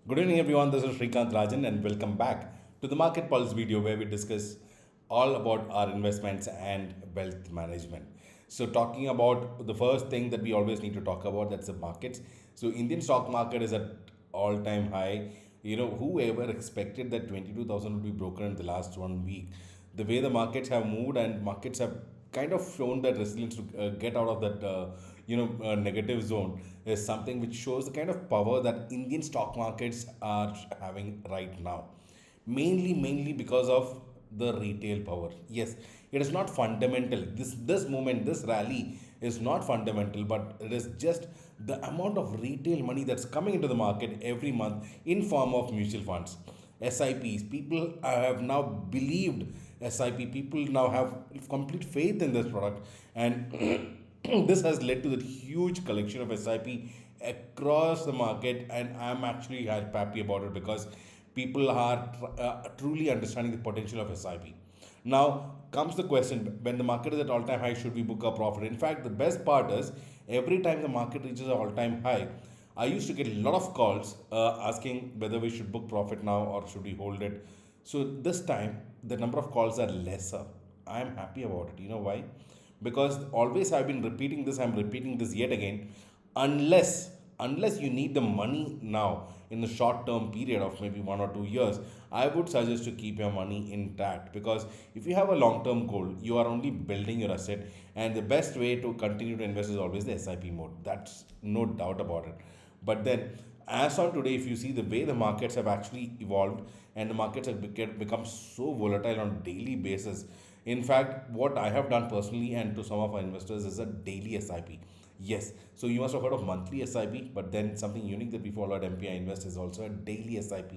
Good evening, everyone. This is Srikanth Rajan, and welcome back to the Market Pulse video where we discuss all about our investments and wealth management. So, talking about the first thing that we always need to talk about, that's the markets. So, Indian stock market is at all-time high. Whoever expected that 22,000 would be broken in the last 1 week? The way the markets have moved and markets have kind of shown that resilience to get out of that negative zone is something which shows the kind of power that Indian stock markets are having right now. Mainly because of the retail power. Yes, it is not fundamental. This movement, this rally is not fundamental, but it is just the amount of retail money that's coming into the market every month in form of mutual funds. SIPs. People have now believed SIP. People now have complete faith in this product, and this has led to the huge collection of SIP across the market. And I'm actually happy about it because people are truly understanding the potential of SIP. Now comes the question: when the market is at all-time high, should we book a profit? In fact, the best part is every time the market reaches an all-time high, I used to get a lot of calls asking whether we should book profit now or should we hold it. So this time the number of calls are lesser. I am happy about it. You know why? Because always I've been repeating this. I'm repeating this yet again. Unless you need the money now in the short term period of maybe 1 or 2 years, I would suggest to keep your money intact, because if you have a long term goal, you are only building your asset, and the best way to continue to invest is always the SIP mode. That's no doubt about it. But then, as on today, if you see the way the markets have actually evolved and the markets have become so volatile on a daily basis. In fact, what I have done personally and to some of our investors is a daily SIP. Yes, so you must have heard of monthly SIP, but then something unique that we follow at MPI Invest is also a daily SIP.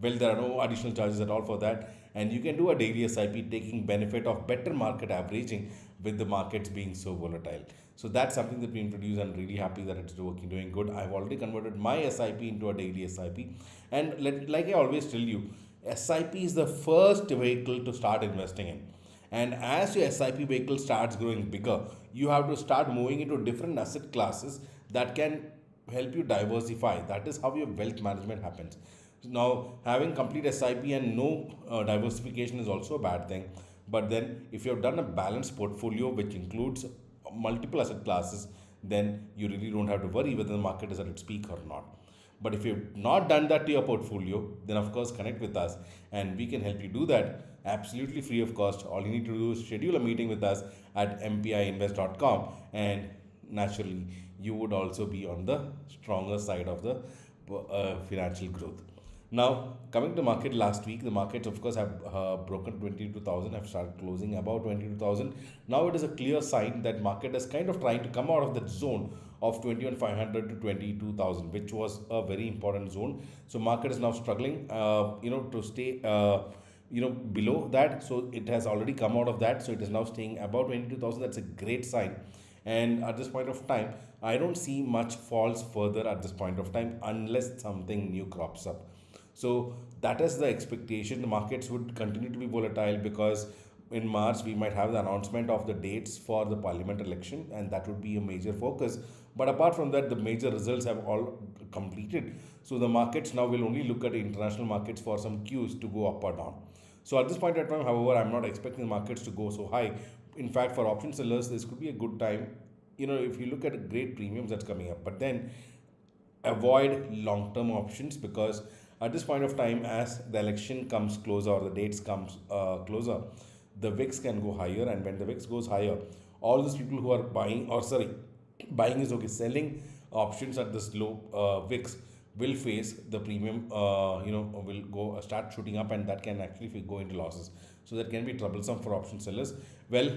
Well, there are no additional charges at all for that, and you can do a daily SIP taking benefit of better market averaging with the markets being so volatile. So that's something that we introduced. I'm really happy that it's working, doing good. I've already converted my SIP into a daily SIP, and like I always tell you, SIP is the first vehicle to start investing in. And as your SIP vehicle starts growing bigger, you have to start moving into different asset classes that can help you diversify. That is how your wealth management happens. Now, having complete SIP and no diversification is also a bad thing. But then, if you have done a balanced portfolio which includes multiple asset classes, then you really don't have to worry whether the market is at its peak or not. But if you've not done that to your portfolio, then of course connect with us and we can help you do that absolutely free of cost. All you need to do is schedule a meeting with us at mpiinvest.com, and naturally you would also be on the stronger side of the financial growth. Now, coming to market last week, the markets, of course, have broken 22,000, have started closing above 22,000. Now, it is a clear sign that market is kind of trying to come out of that zone of 21,500 to 22,000, which was a very important zone. So, market is now struggling, to stay, below that. So, it has already come out of that. So, it is now staying above 22,000. That's a great sign. And at this point of time, I don't see much falls further at this point of time unless something new crops up. So that is the expectation. The markets would continue to be volatile because in March we might have the announcement of the dates for the parliament election, and that would be a major focus. But apart from that, the major results have all completed. So the markets now will only look at international markets for some cues to go up or down. So at this point in time, however, I'm not expecting the markets to go so high. In fact, for option sellers, this could be a good time. If you look at great premiums that's coming up, but then avoid long-term options, because at this point of time, as the election comes closer or the dates comes closer, the VIX can go higher, and when the VIX goes higher, all those people who are buying, or sorry, buying is okay, selling options at this low VIX will face the premium, will go start shooting up, and that can actually go into losses. So that can be troublesome for option sellers. Well,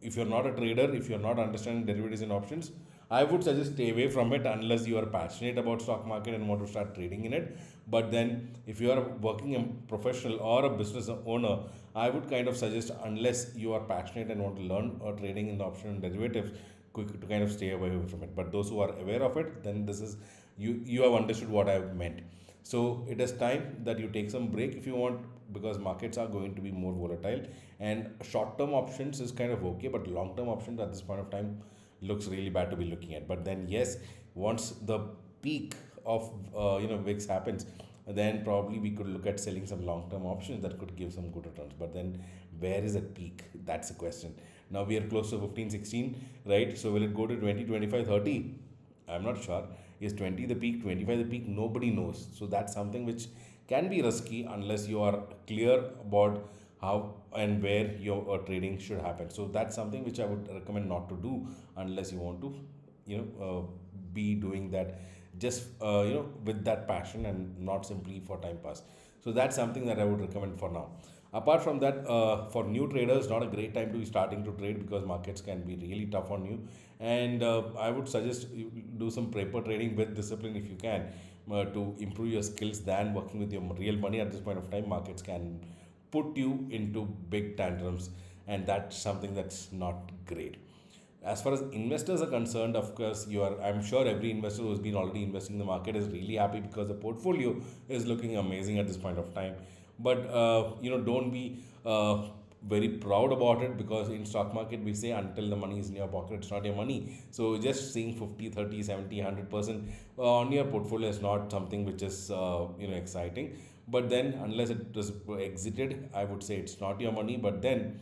if you're not a trader, if you're not understanding derivatives and options, I would suggest stay away from it unless you are passionate about stock market and want to start trading in it. But then if you are working a professional or a business owner, I would kind of suggest, unless you are passionate and want to learn or trading in the option and derivatives, to kind of stay away from it. But those who are aware of it, then this is, you have understood what I have meant. So it is time that you take some break if you want, because markets are going to be more volatile, and short term options is kind of okay, but long term options at this point of time looks really bad to be looking at. But then yes, once the peak of VIX happens, then probably we could look at selling some long-term options that could give some good returns. But then where is that peak? That's the question. Now we are close to 15, 16, right? So will it go to 20, 25, 30? I'm not sure. Is 20 the peak, 25 the peak? Nobody knows. So that's something which can be risky unless you are clear about how and where your trading should happen. So that's something which I would recommend not to do unless you want to, be doing that just with that passion and not simply for time pass. So that's something that I would recommend for now. Apart from that, for new traders, not a great time to be starting to trade because markets can be really tough on you. And I would suggest you do some paper trading with discipline if you can, to improve your skills than working with your real money. At this point of time, markets can put you into big tantrums, and that's something that's not great. As far as investors are concerned, of course, I'm sure every investor who's been already investing in the market is really happy because the portfolio is looking amazing at this point of time. But don't be very proud about it, because in stock market we say until the money is in your pocket, it's not your money. So just seeing 50, 30, 70, 100% on your portfolio is not something which is exciting. But then unless it is exited, I would say it's not your money. But then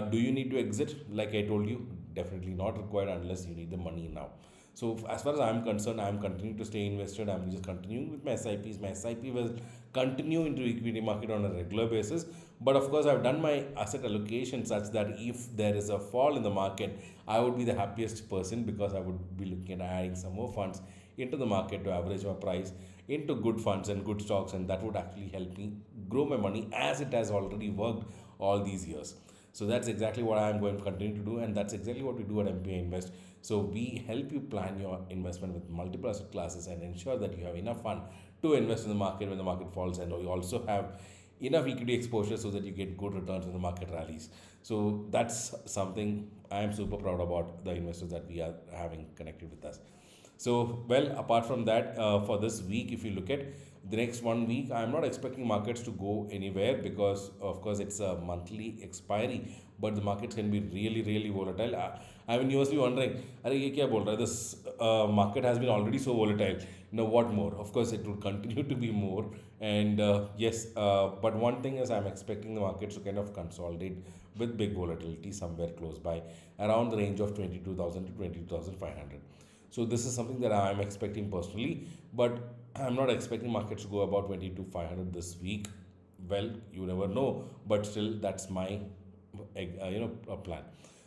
do you need to exit? Like I told you, definitely not required unless you need the money now. So as far as I'm concerned, I'm continuing to stay invested. I'm just continuing with my SIPs. My SIP will continue into equity market on a regular basis. But of course, I've done my asset allocation such that if there is a fall in the market, I would be the happiest person, because I would be looking at adding some more funds into the market to average my price into good funds and good stocks, and that would actually help me grow my money as it has already worked all these years. So that's exactly what I'm going to continue to do, and that's exactly what we do at MPI Invest. So we help you plan your investment with multiple asset classes and ensure that you have enough fun to invest in the market when the market falls, and you also have enough equity exposure so that you get good returns when the market rallies. So that's something I am super proud about, the investors that we are having connected with us. So, well, apart from that, for this week, if you look at the next 1 week, I'm not expecting markets to go anywhere because, of course, it's a monthly expiry, but the markets can be really, really volatile. I mean, you must be wondering, "Arey, ye kya bol raha hai? This market has been already so volatile. Now, what more?" Of course, it will continue to be more. And yes, but one thing is, I'm expecting the markets to kind of consolidate with big volatility somewhere close by around the range of 22,000 to 22,500. So this is something that I'm expecting personally, but I'm not expecting markets to go about 22,500 this week. Well, you never know, but still that's my plan.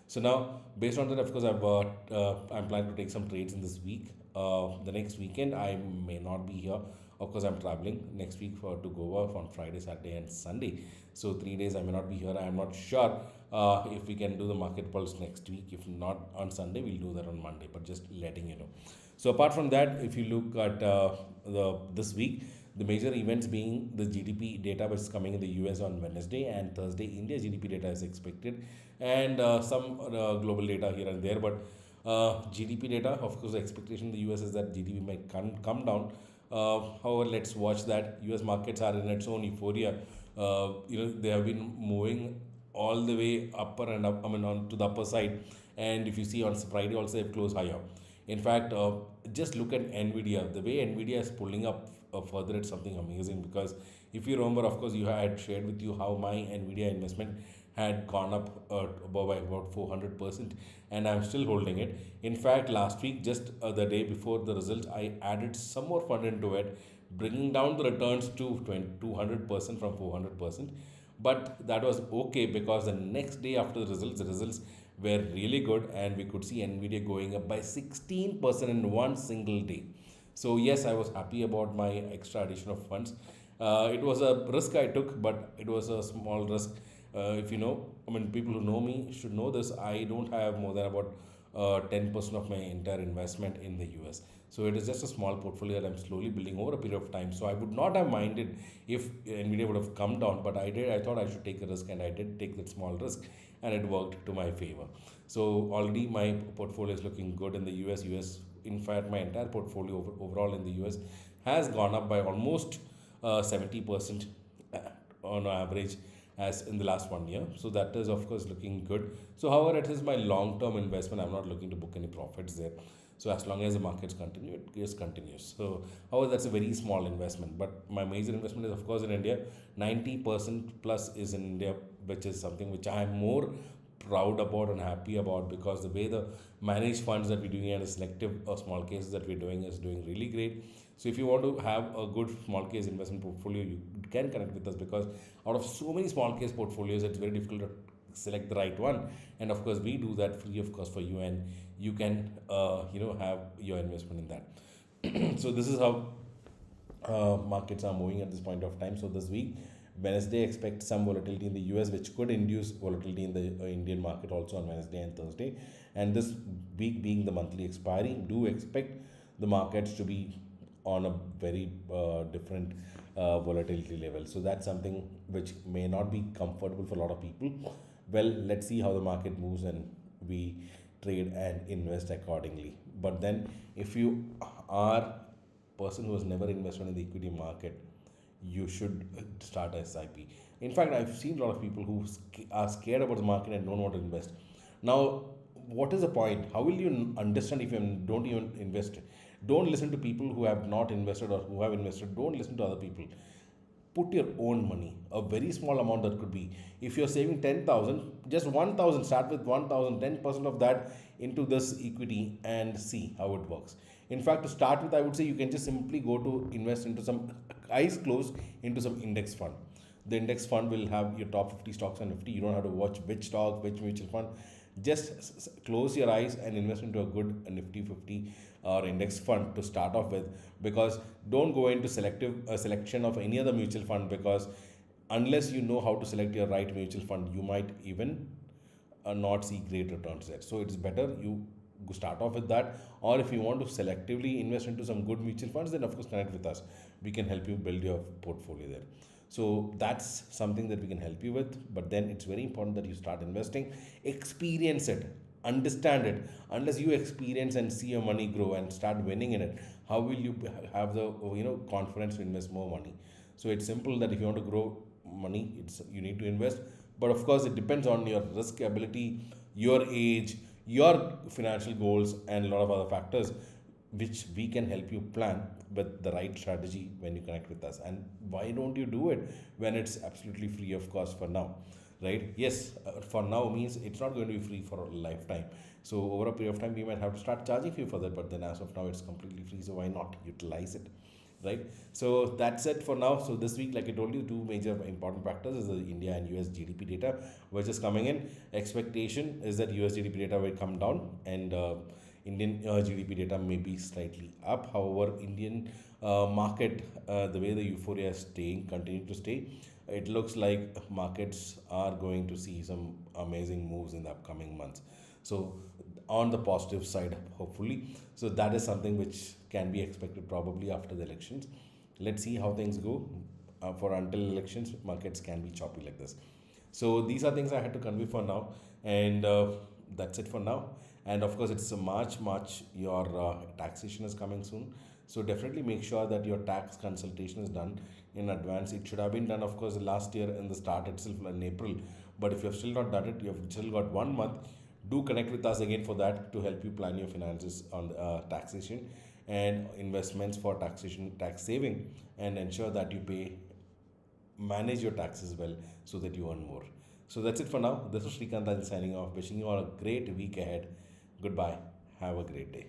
So now, based on that, of course, I'm planning to take some trades in this week. The next weekend I may not be here. Of course, I'm traveling next week to Goa on Friday, Saturday, and Sunday. So 3 days I may not be here. I am not sure if we can do the market pulse next week. If not on Sunday, we'll do that on Monday. But just letting you know. So apart from that, if you look at this week, the major events being the GDP data which is coming in the US on Wednesday, and Thursday India GDP data is expected, and some global data here and there. But GDP data, of course, the expectation in the US is that GDP might come down. However, let's watch that. US markets are in its own euphoria. They have been moving all the way upper and up, on to the upper side. And if you see on Friday also, they've closed higher. In fact, just look at Nvidia. The way Nvidia is pulling up further, it's something amazing. Because if you remember, of course, I had shared with you how my Nvidia investment had gone up by about 400%, and I'm still holding it. In fact, last week, just the day before the results, I added some more fund into it, bringing down the returns to 200% from 400%. But that was okay, because the next day after the results were really good, and we could see Nvidia going up by 16% in one single day. So yes, I was happy about my extra addition of funds. It was a risk I took, but it was a small risk. If you know, people who know me should know this. I don't have more than about 10% of my entire investment in the US. So it is just a small portfolio that I'm slowly building over a period of time. So I would not have minded if Nvidia would have come down, but I did. I thought I should take a risk, and I did take that small risk, and it worked to my favor. So already my portfolio is looking good in the US. In fact, my entire portfolio overall in the US has gone up by almost 70% on average as in the last 1 year. So that is, of course, looking good. So however, it is my long-term investment. I'm not looking to book any profits there. So as long as the markets continue, it just continues. So, however, that's a very small investment. But my major investment is, of course, in India. 90% plus is in India, which is something which I am more proud about and happy about, because the way the managed funds that we're doing and the selective small cases that we're doing is doing really great. So if you want to have a good small case investment portfolio, you can connect with us, because out of so many small case portfolios, it's very difficult to select the right one. And of course, we do that free of cost for you, and you can have your investment in that. So this is how markets are moving at this point of time. So this week, Wednesday, expect some volatility in the US, which could induce volatility in the Indian market also on Wednesday and Thursday. And this week being the monthly expiry, do expect the markets to be on a very different volatility level. So that's something which may not be comfortable for a lot of people. Well, let's see how the market moves, and we trade and invest accordingly. But then, if you are a person who has never invested in the equity market, you should start a SIP. In fact, I've seen a lot of people who are scared about the market and don't want to invest. Now, what is the point? How will you understand if you don't even invest? Don't listen to people who have not invested or who have invested. Don't listen to other people. Put your own money, a very small amount that could be. If you're saving 10,000, just 1,000, start with 1,000, 10% of that into this equity and see how it works. In fact, to start with, I would say you can just simply go to invest into some, eyes closed, into some index fund. The index fund will have your top 50 stocks and Nifty. You don't have to watch which stock, which mutual fund. Just close your eyes and invest into a good Nifty 50 or index fund to start off with, because don't go into selective selection of any other mutual fund, because unless you know how to select your right mutual fund, you might even not see great returns there. So it's better you start off with that. Or if you want to selectively invest into some good mutual funds, then of course connect with us. We can help you build your portfolio there. So that's something that we can help you with. But then it's very important that you start investing, experience it, understand it. Unless you experience and see your money grow and start winning in it, how will you have the confidence to invest more money? So it's simple that if you want to grow money, it's you need to invest. But of course, it depends on your risk ability, your age, your financial goals, and a lot of other factors, which we can help you plan with the right strategy when you connect with us. And why don't you do it when it's absolutely free of cost for now, right? Yes, for now means it's not going to be free for a lifetime. So over a period of time, we might have to start charging you for that. But then as of now, it's completely free. So why not utilize it? Right. So that's it for now. So this week, like I told you, two major important factors is the India and US GDP data, which is coming in. Expectation is that US GDP data will come down, and Indian GDP data may be slightly up. However, Indian market, the way the euphoria is staying, continue to stay, it looks like markets are going to see some amazing moves in the upcoming months. So on the positive side, hopefully. So that is something which can be expected probably after the elections. Let's see how things go. For until elections, markets can be choppy like this. So these are things I had to convey for now, and that's it for now. And of course, it's a March. Your taxation is coming soon, so definitely make sure that your tax consultation is done in advance. It should have been done, of course, last year in the start itself in April. But if you have still not done it, you have still got 1 month. Do connect with us again for that, to help you plan your finances on taxation and investments for taxation, tax saving, and ensure that you manage your taxes well, so that you earn more. So that's it for now. This is Srikanth signing off, wishing you all a great week ahead. Goodbye. Have a great day.